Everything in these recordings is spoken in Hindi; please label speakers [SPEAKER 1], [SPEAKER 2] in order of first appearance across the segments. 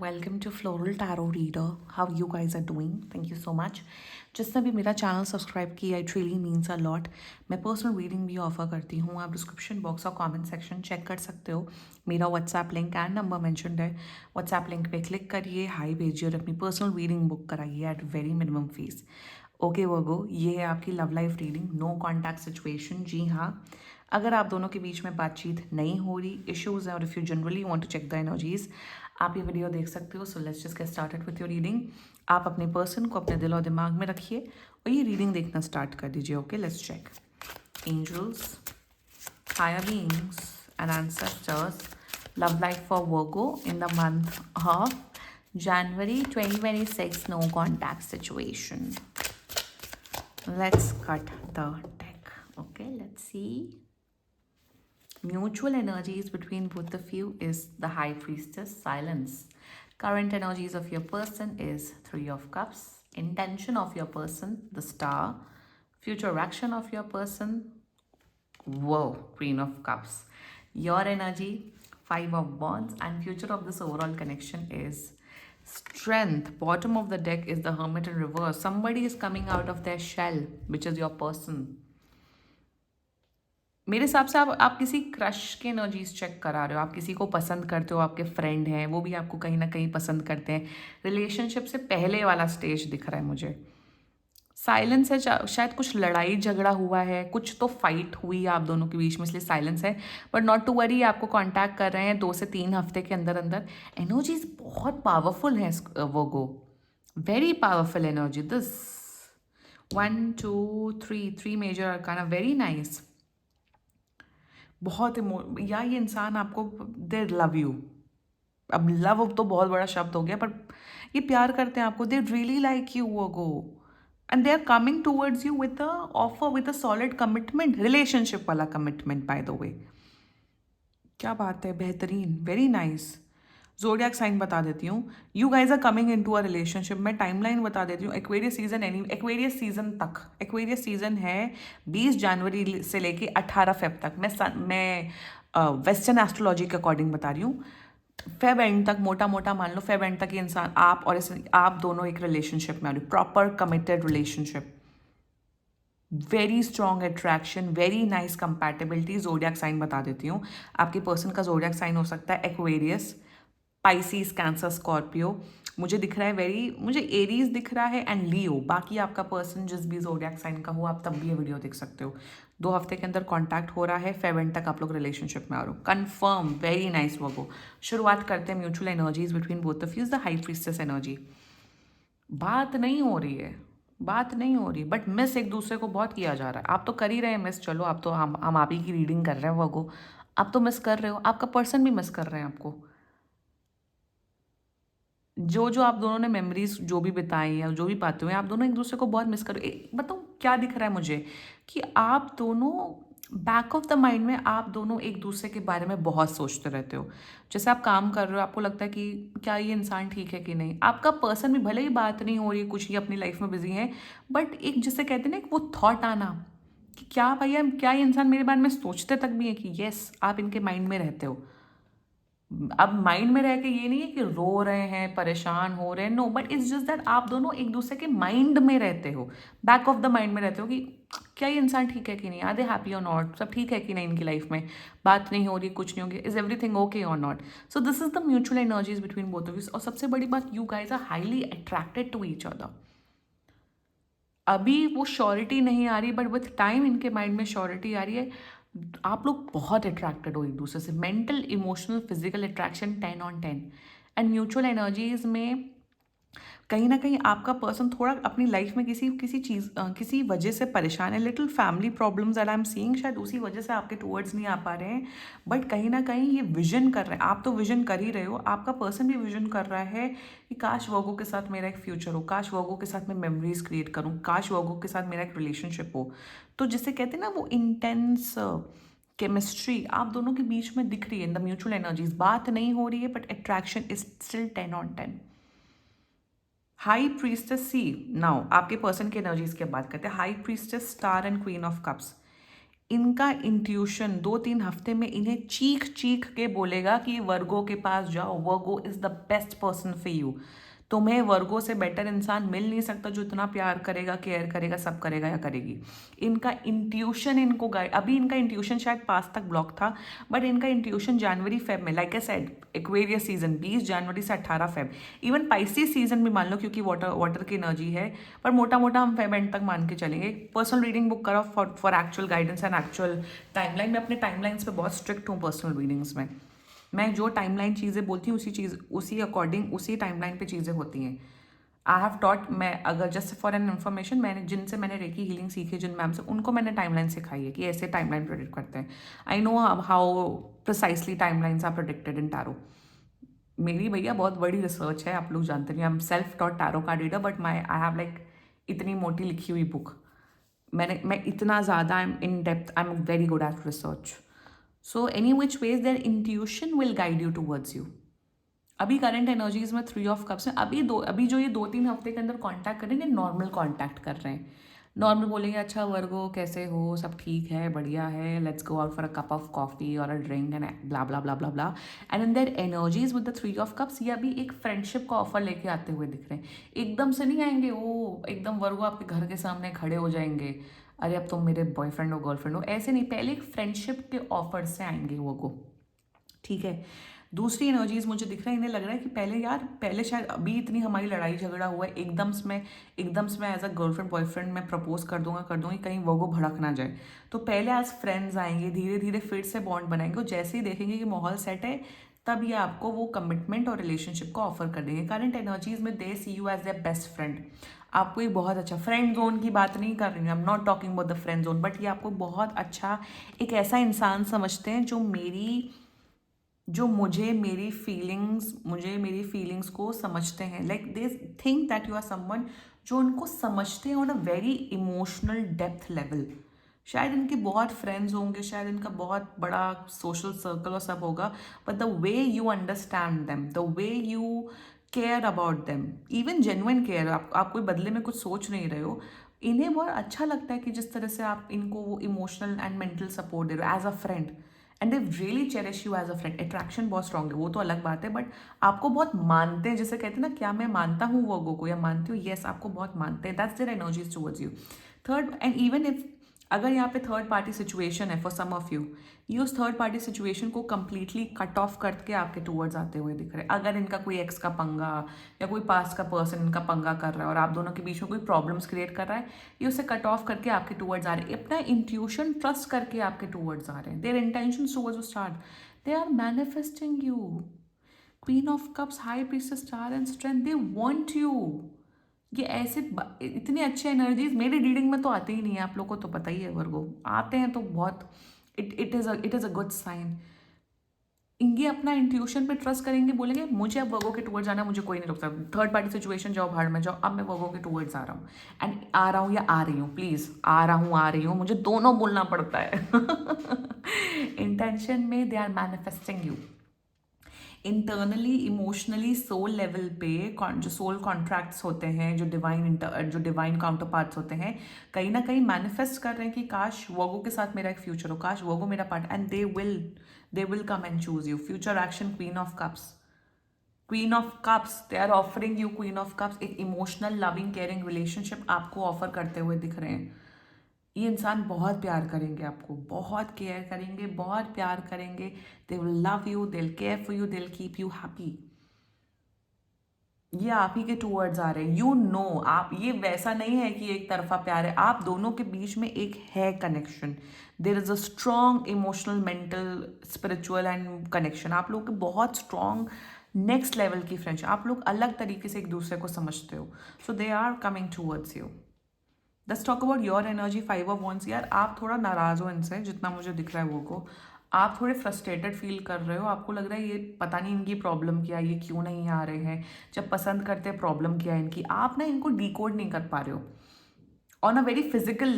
[SPEAKER 1] welcome to Floral Tarot Reader. How you guys are doing? Thank you so much. जिसने भी मेरा चैनल सब्सक्राइब किया it really means a lot. मैं पर्सनल रीडिंग भी ऑफर करती हूँ. आप डिस्क्रिप्शन बॉक्स और कमेंट सेक्शन चेक कर सकते हो. मेरा WhatsApp link and number mentioned है. व्हाट्सएप लिंक पे क्लिक करिए, हाई भेजिए और अपनी पर्सनल रीडिंग बुक कराइए at very minimum fees. Okay Virgo, ये है आपकी love life reading. No contact situation. जी हाँ, अगर आप दोनों के बीच में बातचीत नहीं हो रही, इश्यूज हैं और if you generally want to check the energies, आप ये वीडियो देख सकते हो. So let's just get started with your reading. आप अपने पर्सन को अपने दिल और दिमाग में रखिए और ये रीडिंग देखना स्टार्ट कर दीजिए. Okay, let's check. Angels, higher beings and ancestors, love life for Virgo in the month of January 2026. No contact situation. Let's cut the deck. Okay, let's see. Mutual energies between both of you is the High Priestess, silence. Current energies of your person is Three of Cups. Intention of your person, the Star. Future action of your person, whoa, Queen of Cups. Your energy, Five of Wands, and future of this overall connection is Strength. Bottom of the deck is the Hermit in reverse. Somebody is coming out of their shell, which is your person. मेरे हिसाब से आप किसी क्रश के एनर्जीज चेक करा रहे हो. आप किसी को पसंद करते हो, आपके फ्रेंड हैं, वो भी आपको कहीं ना कहीं पसंद करते हैं. रिलेशनशिप से पहले वाला स्टेज दिख रहा है मुझे. साइलेंस है, शायद कुछ लड़ाई झगड़ा हुआ है, कुछ तो फाइट हुई आप दोनों के बीच में, इसलिए साइलेंस है. बट नॉट टू वरी, आपको कांटेक्ट कर रहे हैं 2 से 3 हफ्ते के अंदर अंदर. एनर्जीज बहुत पावरफुल हैं वो. Very powerful energy this. 1 2 3 major arcana, very nice. बहुत या ये इंसान आपको, दे लव यू. अब लव तो बहुत बड़ा शब्द हो गया, पर ये प्यार करते हैं आपको. They really like you Virgo, and they are coming towards you with a offer, with a solid commitment, relationship वाला कमिटमेंट बाय द वे. क्या बात है, बेहतरीन, वेरी नाइस. ज़ोडिएक साइन बता देती हूँ. You guys are coming into a relationship. मैं टाइमलाइन बता देती हूँ. एक्वेरियस सीजन, एक्वेरियस सीजन तक. एक्वेरियस सीजन है 20 जनवरी से लेके 18 फेब तक. मैं वेस्टर्न एस्ट्रोलॉजी के अकॉर्डिंग बता रही हूँ. फेब एंड तक, मोटा मोटा मान लो फेब एंड तक ये इंसान, आप और आप दोनों एक रिलेशनशिप में आ रहे हो. Proper committed relationship. Very strong attraction, very nice compatibility. Zodiac sign बता देती हूँ. आपके पर्सन का ज़ोडिएक साइन हो सकता है एक्वेरियस, पाइसिस, कैंसर, स्कॉर्पियो. मुझे दिख रहा है मुझे एरीज दिख रहा है एंड लियो. बाकी आपका पर्सन जिस भी ज़ोडिएक साइन का हो, आप तब भी ये वीडियो देख सकते हो. 2 हफ्ते के अंदर कांटेक्ट हो रहा है. फेब एंड तक आप लोग रिलेशनशिप में आ रहे हो. कन्फर्म, वेरी नाइस वो. शुरुआत करते हैं mutual energies between both of you. The high priestess energy. बात नहीं हो रही है, बात नहीं हो रही, बट मिस एक दूसरे को बहुत किया जा रहा है. आप तो कर ही रहे हैं मिस. चलो, आप तो हम आप ही की रीडिंग कर रहे हैं वो. आप तो मिस कर रहे हो, आपका पर्सन भी मिस कर रहे हैं आपको. जो आप दोनों ने मेमोरीज जो भी बिताई या जो भी पाते हुए, आप दोनों एक दूसरे को बहुत मिस करो. बताओ क्या दिख रहा है मुझे, कि आप दोनों बैक ऑफ द माइंड में आप दोनों एक दूसरे के बारे में बहुत सोचते रहते हो. जैसे आप काम कर रहे हो, आपको लगता है कि क्या ये इंसान ठीक है कि नहीं. आपका पर्सन भी, भले ही बात नहीं हो रही, कुछ ही अपनी लाइफ में बिजी है, बट एक जिसे कहते हैं ना, वो थॉट आना कि क्या भैया, क्या ये इंसान मेरे बारे में सोचते तक भी है, कि येस आप इनके माइंड में रहते हो. अब माइंड में रह के ये नहीं है कि रो रहे हैं, परेशान हो रहे हैं, no, but it's just that आप दोनों एक दूसरे के माइंड में रहते हो, बैक ऑफ द माइंड में रहते हो, कि क्या ये इंसान ठीक है कि नहीं, आर दे हैप्पी और नॉट, सब ठीक है कि नहीं इनकी लाइफ में. बात नहीं हो रही, कुछ नहीं होगी, इज एवरीथिंग ओके और not. So this is the mutual energies between both of you. और सबसे बड़ी बात, you guys are highly attracted to each other. अभी वो श्योरिटी नहीं आ रही, बट विथ टाइम इनके माइंड में श्योरिटी आ रही है. आप लोग बहुत अट्रैक्टेड हो एक दूसरे से. Mental, emotional, physical attraction 10/10. And mutual energies में कहीं ना कहीं आपका पर्सन थोड़ा अपनी लाइफ में किसी किसी चीज़ किसी वजह से परेशान है. Little family problems that I am seeing, शायद उसी वजह से आपके टूवर्ड्स नहीं आ पा रहे हैं. बट कहीं ना कहीं ये विजन कर रहे हैं. आप तो विजन कर ही रहे हो, आपका पर्सन भी विजन कर रहा है कि काश वर्गो के साथ मेरा एक फ्यूचर हो, काश वर्गो के साथ मैं मेमोरीज क्रिएट करूँ, काश वर्गो के साथ मेरा एक रिलेशनशिप हो. तो जिसे कहते हैं ना, वो इंटेंस केमिस्ट्री आप दोनों के बीच में दिख रही है इन द म्यूचुअल एनर्जीज. बात नहीं हो रही है, but attraction is still 10/10. High priestess, see now आपके पर्सन की एनर्जीज की बात करते हैं. High priestess, star and queen of cups. इनका इंट्यूशन 2-3 हफ्ते में इन्हें चीख चीख के बोलेगा कि वर्गो के पास जाओ, Virgo is the best person for you. तुम्हें वर्गो से बेटर इंसान मिल नहीं सकता जो इतना प्यार करेगा, केयर करेगा, सब करेगा या करेगी। इनका इंट्यूशन इनको गाइड, अभी इनका इंट्यूशन शायद पास तक ब्लॉक था, बट इनका इंट्यूशन जनवरी फेब में, like I said, Aquarius season 20 जनवरी से 18 फेब, इवन पाइसिस सीजन भी मान लो क्योंकि वाटर की एनर्जी है, पर मोटा मोटा हम फेब एंड तक मान के चलेंगे। पर्सनल रीडिंग बुक करो for actual guidance and actual timeline. मैं अपने टाइमलाइंस पे बहुत स्ट्रिक्ट हूँ पर्सनल रीडिंग्स में। मैं जो टाइमलाइन चीज़ें बोलती हूँ उसी अकॉर्डिंग उसी टाइमलाइन पे चीज़ें होती हैं। आई हैव टॉट, मैं अगर जस्ट फॉर एन इन्फॉर्मेशन, मैंने रेकी हीलिंग सीखी जिन मैम से, उनको मैंने टाइमलाइन सिखाई है कि ऐसे टाइमलाइन प्रेडिक्ट करते हैं। I know how precisely timelines are predicted in tarot. मेरी भैया बहुत बड़ी रिसर्च है, आप लोग जानते नहीं, I am self taught tarot card reader, but I have like इतनी मोटी लिखी हुई बुक। मैं इतना ज़्यादा I am in depth, I am very good at research. So any which ways their intuition will guide you towards you. अभी करंट एनर्जीज में 3 ऑफ कप्स में, अभी जो ये 2-3 हफ्ते के अंदर कांटेक्ट करेंगे, नॉर्मल कांटेक्ट कर रहे हैं। नॉर्मल बोलेंगे, अच्छा वर्गो कैसे हो, सब ठीक है, बढ़िया है, let's go out for a cup of coffee और a drink and blah blah blah blah blah. And in their energies with the 3 of cups, ये अभी एक फ्रेंडशिप का ऑफर लेके आते हुए दिख रहे हैं। एकदम से नहीं आएंगे वो, एकदम वर्गो आपके घर के सामने खड़े हो जाएंगे, अरे अब तुम मेरे बॉयफ्रेंड हो, गर्लफ्रेंड हो, ऐसे नहीं, पहले एक फ्रेंडशिप के ऑफर से आएंगे वो, ठीक है। दूसरी एनर्जीज मुझे दिख रहा है, इन्हें लग रहा है कि पहले शायद अभी इतनी हमारी लड़ाई झगड़ा हुआ है, एकदम से मैं एज अ गर्लफ्रेंड बॉयफ्रेंड मैं प्रपोज कर दूंगी, कहीं वो भड़क ना जाए। तो पहले एज फ्रेंड्स आएंगे, धीरे धीरे फिर से बॉन्ड बनाएंगे, और जैसे ही देखेंगे कि माहौल सेट है, तब ये आपको वो कमिटमेंट और रिलेशनशिप को ऑफर कर देंगे। करंट एनर्जीज में they see you as their best friend. आपको ये बहुत अच्छा, फ्रेंड जोन की बात नहीं कर रही हूँ, I am not talking about the friend zone, but ये आपको बहुत अच्छा एक ऐसा इंसान समझते हैं जो मुझे मेरी फीलिंग्स को समझते हैं। Like they think that you are someone जो उनको समझते हैं on a very emotional depth level. शायद इनके बहुत फ्रेंड्स होंगे, शायद इनका बहुत बड़ा सोशल सर्कल और सब होगा, but the way you understand them, the way you care about them, even genuine care, आप कोई बदले में कुछ सोच नहीं रहे हो, इन्हें बहुत अच्छा लगता है कि जिस तरह से आप इनको वो इमोशनल एंड मेंटल सपोर्ट दे रहे हो as a friend, and they really cherish you as a friend. Attraction बहुत स्ट्रॉन्ग है, वो तो अलग बात है, बट आपको बहुत मानते हैं, जैसे कहते हैं ना, क्या मैं मानता हूँ वर्गो को या मानती हूँ, येस आपको बहुत मानते हैं, that's their energies towards you. Third, and even if अगर यहाँ पे थर्ड पार्टी सिचुएशन है फॉर सम ऑफ यू, ये उस थर्ड पार्टी सिचुएशन को कंप्लीटली कट ऑफ करके आपके टूवर्ड्स आते हुए दिख रहे हैं। अगर इनका कोई एक्स का पंगा या कोई पास का पर्सन इनका पंगा कर रहा है और आप दोनों के बीच में कोई प्रॉब्लम्स क्रिएट कर रहा है, ये उसे कट ऑफ करके आपके टूवर्ड्स आ रहे हैं, अपना इंट्यूशन ट्रस्ट करके आपके टूवर्ड्स आ रहे हैं। Their intention towards start, they are manifesting you. Queen of cups, high priestess, star and strength, they want you. ये ऐसे इतने अच्छे एनर्जीज मेरी रीडिंग में तो आते ही नहीं है, आप लोग को तो पता ही है, वर्गो आते हैं तो बहुत, it is a good sign. ये अपना इंट्यूशन पे ट्रस्ट करेंगे, बोलेंगे मुझे अब वर्गो के टूवर्ड्स जाना है, मुझे कोई नहीं रोक सकता, थर्ड पार्टी सिचुएशन जाओ भाड़ में जाओ, अब मैं वर्गो के टूवर्ड्स आ रहा हूँ, एंड आ रहा हूँ या आ रही हूँ, प्लीज़ आ रही हूँ, मुझे दोनों बोलना पड़ता है। इंटेंशन में they are manifesting you internally, emotionally, soul level पे। जो सोल कॉन्ट्रैक्ट्स होते हैं, जो डिवाइन काउंटर पार्ट्स होते हैं, कहीं ना कहीं मैनिफेस्ट कर रहे हैं कि काश वोगो के साथ मेरा एक फ्यूचर हो, काश वोगो मेरा part, and they will come and choose you. Future action, queen of cups, they are offering you queen of cups, एक इमोशनल लविंग केयरिंग रिलेशनशिप आपको ऑफर करते हुए दिख रहे हैं। ये इंसान बहुत प्यार करेंगे आपको, बहुत केयर करेंगे, बहुत प्यार करेंगे, they will love you, they will care for you, they will keep you happy. ये आप ही के टूवर्ड्स आ रहे हैं, यू नो, आप, ये वैसा नहीं है कि एक तरफा प्यार है, आप दोनों के बीच में एक है connection, there is a strong emotional, mental, spiritual and connection, आप लोग के बहुत स्ट्रॉन्ग नेक्स्ट लेवल की फ्रेंडशिप, आप लोग अलग तरीके से एक दूसरे को समझते हो, so they are coming towards you. Let's talk about your energy, 5 of wands. यार आप थोड़ा नाराज़ हो इनसे, जितना मुझे दिख रहा है वो को, आप थोड़े फ्रस्ट्रेटेड फील कर रहे हो, आपको लग रहा है ये पता नहीं इनकी प्रॉब्लम क्या है, ये क्यों नहीं आ रहे हैं, जब पसंद करते हैं प्रॉब्लम क्या है इनकी, आप ना इनको डिकोड नहीं कर पा रहे हो on a very physical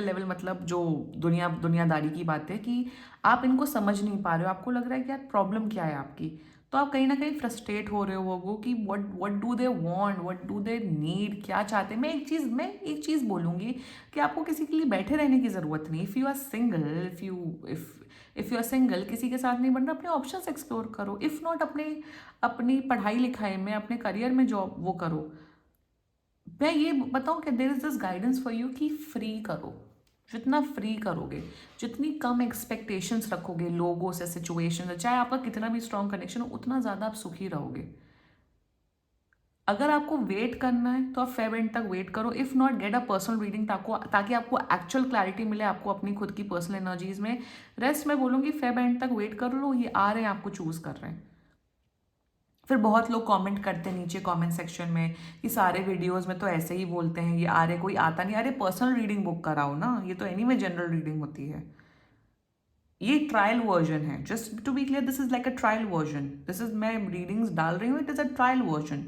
[SPEAKER 1] level, मतलब जो दुनियादारी की बात है कि आप इनको समझ नहीं पा रहे हो, आपको लग रहा है कि यार प्रॉब्लम क्या है आपकी, तो आप कहीं ना कहीं फ्रस्ट्रेट हो रहे हो कि what do they want, what do they need, क्या चाहते हैं। मैं एक चीज़ बोलूँगी कि आपको किसी के लिए बैठे रहने की ज़रूरत नहीं। If you are single, if you are single, किसी के साथ नहीं बनना, अपने ऑप्शंस एक्सप्लोर करो। इफ़ नॉट अपने अपनी पढ़ाई लिखाई में, अपने करियर में जॉब वो करो। मैं ये बताऊँ कि there is this guidance for you कि फ्री करो। जितना फ्री करोगे, जितनी कम एक्सपेक्टेशंस रखोगे लोगों से, सिचुएशन से, चाहे आपका कितना भी स्ट्रॉन्ग कनेक्शन हो, उतना ज़्यादा आप सुखी रहोगे। अगर आपको वेट करना है तो आप फेब एंड तक वेट करो। If not, get a personal reading ताकि आपको एक्चुअल क्लैरिटी मिले आपको अपनी खुद की पर्सनल एनर्जीज में। रेस्ट मैं बोलूँगी फेब एंड तक वेट कर लो, ये आ रहे हैं आपको चूज़ कर रहे हैं। फिर बहुत लोग कमेंट करते हैं नीचे कमेंट सेक्शन में कि सारे वीडियोस में तो ऐसे ही बोलते हैं, ये आ रहे, कोई आता नहीं। अरे पर्सनल रीडिंग बुक कराओ ना, ये तो एनीवे जनरल रीडिंग होती है। ये ट्रायल वर्जन है, just to be clear, this is like a trial version. This is, मैं रीडिंग्स डाल रही हूँ, it is a trial version.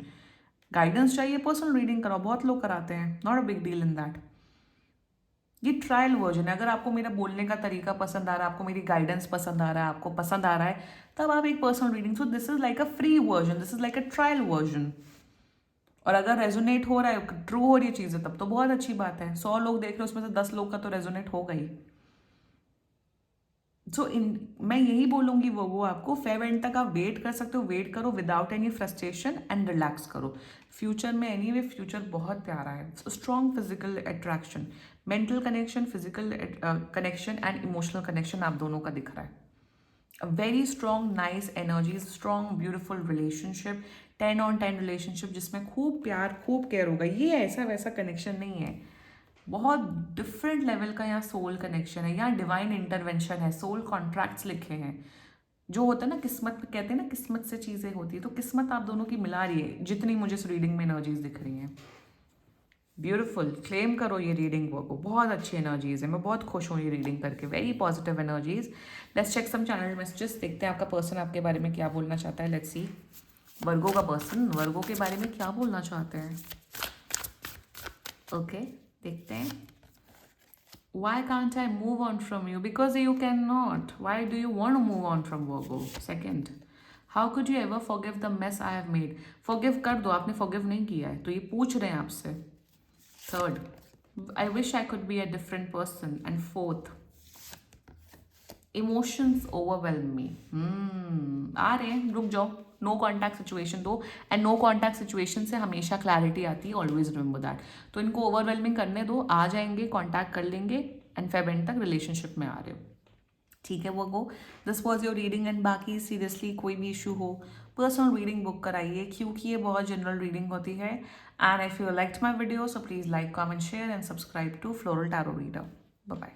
[SPEAKER 1] Guidance चाहिए, पर्सनल रीडिंग कराओ, बहुत लोग कराते हैं, not a big deal in that. ये ट्रायल वर्जन है। अगर आपको मेरा बोलने का तरीका पसंद आ रहा है, आपको मेरी गाइडेंस पसंद आ रहा है, आपको पसंद आ रहा है, तब आप एक personal reading, so this is like a free version, this is like a trial version. और अगर रेजोनेट हो रहा है, ट्रू हो रही है चीज़ें, तब तो बहुत अच्छी बात है। 100 लोग देख रहे हो, उसमें से 10 लोग का तो रेजोनेट होगा ही। सो मैं यही बोलूंगी वो आपको फेब एंड तक आप वेट कर सकते हो, वेट करो without any frustration and relax करो। फ्यूचर में एनीवे फ्यूचर बहुत प्यारा है। Strong physical attraction, mental connection, physical connection and emotional connection आप दोनों का दिख रहा है। A very strong nice energies, strong beautiful relationship, 10 on 10 relationship जिसमें खूब प्यार खूब केयर होगा। ये ऐसा वैसा कनेक्शन नहीं है, बहुत डिफरेंट लेवल का यहाँ सोल कनेक्शन है। यहाँ डिवाइन इंटरवेंशन है, सोल कॉन्ट्रैक्ट्स लिखे हैं। जो होता है ना किस्मत, कहते हैं ना किस्मत से चीज़ें होती है, तो किस्मत आप दोनों की मिला रही है जितनी मुझे इस रीडिंग में एनर्जीज दिख रही हैं। ब्यूटीफुल, क्लेम करो ये रीडिंग को, बहुत अच्छी एनर्जीज है। मैं बहुत खुश हूँ ये रीडिंग करके, very positive energies. Let's check some channel messages, देखते हैं आपका पर्सन आपके बारे में क्या बोलना चाहता है। लेट्स सी, वर्गो का पर्सन वर्गो के बारे में क्या बोलना चाहते हैं। ओके, देखते हैं। Why can't I move on from you? Because you cannot. Why do you want to move on from Virgo? Second, how could you ever forgive the mess I have made? Forgive कर दो, आपने forgive नहीं किया है तो ये पूछ रहे हैं आपसे। Third, I wish I could be a different person. And fourth, emotions overwhelm me. आ रहे हैं, रुक जाओ। नो कॉन्टैक्ट सिचुएशन दो, एंड नो कॉन्टैक्ट सिचुएशन से हमेशा क्लैरिटी आती है, ऑलवेज रिमेंबर दैट। तो इनको ओवरवेलमिंग करने दो, आ जाएंगे, कॉन्टैक्ट कर लेंगे, एंड फेब एंड तक रिलेशनशिप में आ रहे हो। ठीक है Virgo, this was your reading. And बाकी सीरियसली कोई भी इशू हो, पर्सनल रीडिंग बुक कराइए, क्योंकि ये बहुत जनरल रीडिंग होती है। And if you liked my video, so please like, comment, share and subscribe to floral tarot reader. Bye bye.